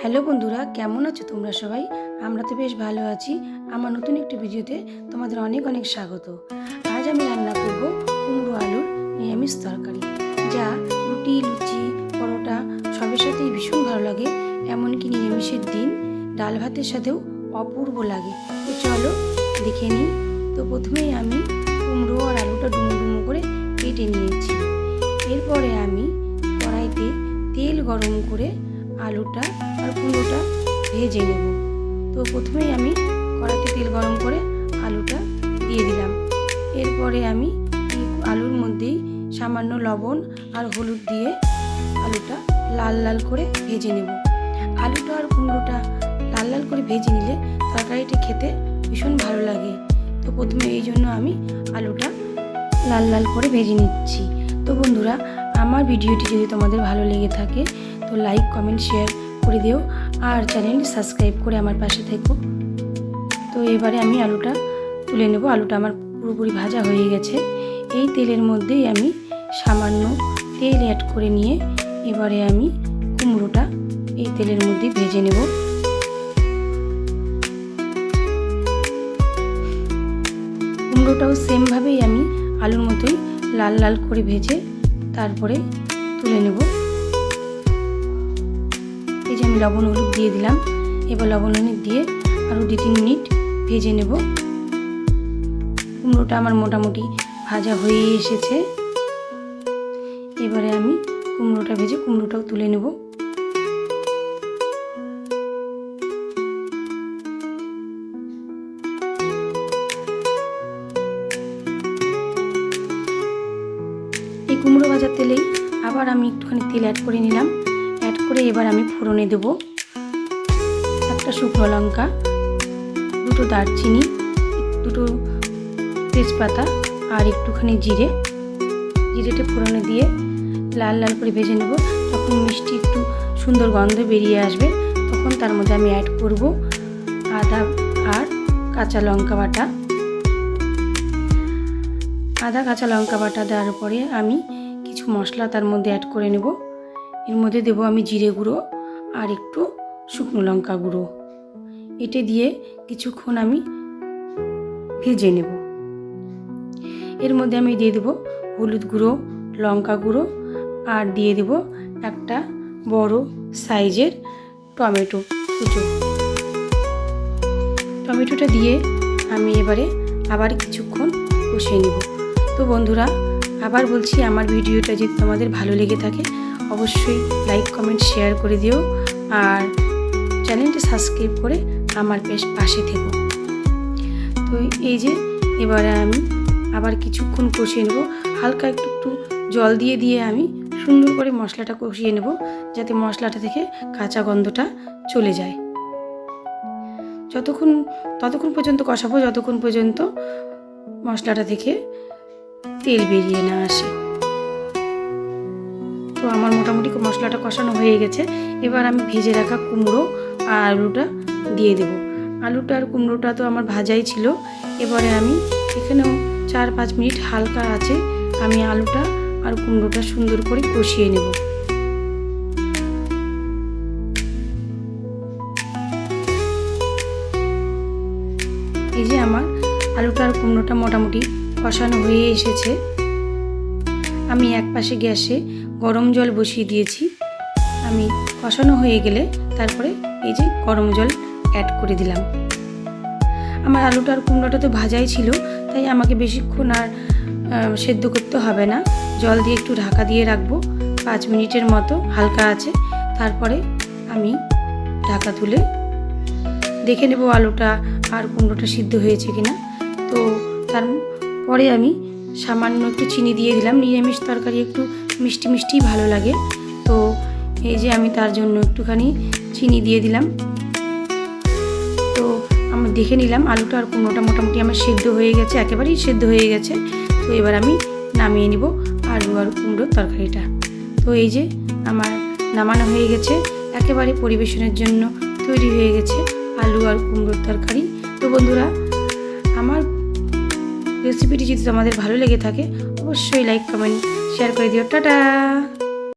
Hello বন্ধুরা, কেমন আছো তোমরা সবাই? আমরা তো বেশ ভালো আছি। আমার নতুন একটি ভিডিওতে তোমাদের অনেক অনেক স্বাগত। আজ আমি রান্না করব কুমড়ো আলুর নিরামিষ তরকারি, যা রুটি, লুচি, পরোটা সবের সাথেই ভীষণ ভালো লাগে। এমনকি নিরামিষের দিন ডাল ভাতের সাথেও অপূর্ব লাগে। তো চলো দেখে নিই। তো প্রথমেই আমি কুমড়ো আর আলুটা ডুমো ডুমো করে কেটে নিয়েছি। এরপরে আমি কড়াইতে তেল গরম করে আলুটা আর কুমড়োটা ভেজে নেব। তো প্রথমেই আমি কড়াইতে তেল গরম করে আলুটা দিয়ে দিলাম। এরপরে আমি আলুর মধ্যেই সামান্য লবণ আর হলুদ দিয়ে আলুটা লাল লাল করে ভেজে নেব। আলুটা আর কুমড়োটা লাল লাল করে ভেজে নিলে তরকারিটা খেতে ভীষণ ভালো লাগে। তো প্রথমে এই জন্য আমি আলুটা লাল লাল করে ভেজে নিচ্ছি। তো বন্ধুরা, আমার ভিডিওটি যদি তোমাদের ভালো লেগে থাকে তো লাইক, কমেন্ট, শেয়ার করে দিও আর চ্যানেলটি সাবস্ক্রাইব করে আমার পাশে থেকো। তো এবারে আমি আলুটা তুলে নেব। আলুটা আমার পুরোপুরি ভাজা হয়ে গেছে। এই তেলের মধ্যেই আমি সামান্য তেল অ্যাড করে নিয়ে এবারে আমি কুমড়োটা এই তেলের মধ্যে ভেজে নেব। কুমড়োটাও সেমভাবেই আমি আলুর মতোই লাল লাল করে ভেজে তারপরে তুলে নেব। এই যে আমি লবণ হলুদ দিয়ে দিলাম। এবার লবণ হলুদ দিয়ে আরও 2-3 মিনিট ভেজে নেব। কুমড়োটা আমার মোটামুটি ভাজা হয়ে এসেছে। এবারে আমি কুমড়োটা ভেজে কুমড়োটাও তুলে নেব। এই কুমড়ো ভাজার তেলেই আবার আমি একটুখানি তেল অ্যাড করে নিলাম। অ্যাড করে এবার আমি ফোড়নে দেব একটা শুকনো লঙ্কা, 2 দারচিনি, 2 তেজপাতা আর একটুখানি জিরেটা ফোড়নে দিয়ে লাল লাল করে ভেজে নেব। তখন মিষ্টি একটু সুন্দর গন্ধ বেরিয়ে আসবে, তখন তার মধ্যে আমি অ্যাড করব আদা আর কাঁচা লঙ্কা বাটা। আদা কাঁচা লঙ্কা বাটা দেওয়ার পরে আমি কিছু মশলা তার মধ্যে অ্যাড করে নেব। এর মধ্যে দেব আমি জিরে গুঁড়ো আর একটু শুকনো লঙ্কা গুঁড়ো। এটা দিয়ে কিছুক্ষণ আমি ভেজে নেব। এর মধ্যে আমি দিয়ে দেব হলুদ গুঁড়ো, লঙ্কা গুঁড়ো আর দিয়ে দেব একটা বড় সাইজের টমেটো কুচো। টমেটোটা দিয়ে আমি এবারে আবার কিছুক্ষণ কষিয়ে নেব। তো বন্ধুরা, আবার বলছি, আমার ভিডিওটা যদি তোমাদের ভালো লেগে থাকে অবশ্যই লাইক, কমেন্ট, শেয়ার করে দিও আর চ্যানেলটি সাবস্ক্রাইব করে আমার বেশ পাশে থেকো। তো এই যে এবারে আমি আবার কিছুক্ষণ কষিয়ে নেব। হালকা একটু জল দিয়ে আমি সুন্দর করে মশলাটা কষিয়ে নেব, যাতে মশলাটা থেকে কাঁচা গন্ধটা চলে যায়। ততক্ষণ পর্যন্ত কষাবো যতক্ষণ পর্যন্ত মশলাটা থেকে তেল বেরিয়ে না আসে। তো আমার মোটামুটি মশলাটা কষানো হয়ে গেছে। এবার আমি ভেজে রাখা কুমড়ো আর আলুটা দিয়ে দেব। আলুটা আর কুমড়োটা তো আমার ভাজাই ছিল। এবারে আমি এখানেও 4-5 মিনিট হালকা আছে আমি আলুটা আর কুমড়োটা সুন্দর করে কষিয়ে নেব। এই যে আমার আলুটা আর কুমড়োটা মোটামুটি কষানো হয়ে এসেছে। আমি এক পাশে গ্যাসে গরম জল বসিয়ে দিয়েছি। আমি কষানো হয়ে গেলে তারপরে এই যে গরম জল অ্যাড করে দিলাম। আমার আলুটা আর কুমড়োটা তো ভাজাই ছিল, তাই আমাকে বেশিক্ষণ আর সেদ্ধ করতে হবে না। জল দিয়ে একটু ঢাকা দিয়ে রাখবো 5 মিনিটের মতো হালকা আছে। তারপরে আমি ঢাকা তুলে দেখে নেব আলুটা আর কুমড়োটা সিদ্ধ হয়েছে কিনা। তো তারপরে আমি সামান্য একটু চিনি দিয়ে দিলাম। নিরামিষ তরকারি একটু মিষ্টি মিষ্টি ভালো লাগে, তো এই যে আমি তার জন্য একটুখানি চিনি দিয়ে দিলাম। তো আমি দেখে নিলাম আলুটা আর কুমড়োটা মোটামুটি আমার সেদ্ধ হয়ে গেছে, একেবারেই সেদ্ধ হয়ে গেছে। তো এবার আমি নামিয়ে নিব আলু আর কুমড়োর তরকারিটা। তো এই যে আমার নামানো হয়ে গেছে, একেবারে পরিবেশনের জন্য তৈরি হয়ে গেছে আলু আর কুমড়োর তরকারি। তো বন্ধুরা, আমার রেসিপিটি যদি তোমাদের ভালো লেগে থাকে অবশ্যই লাইক, কমেন্ট, শেয়ার করে দিও। টাটা।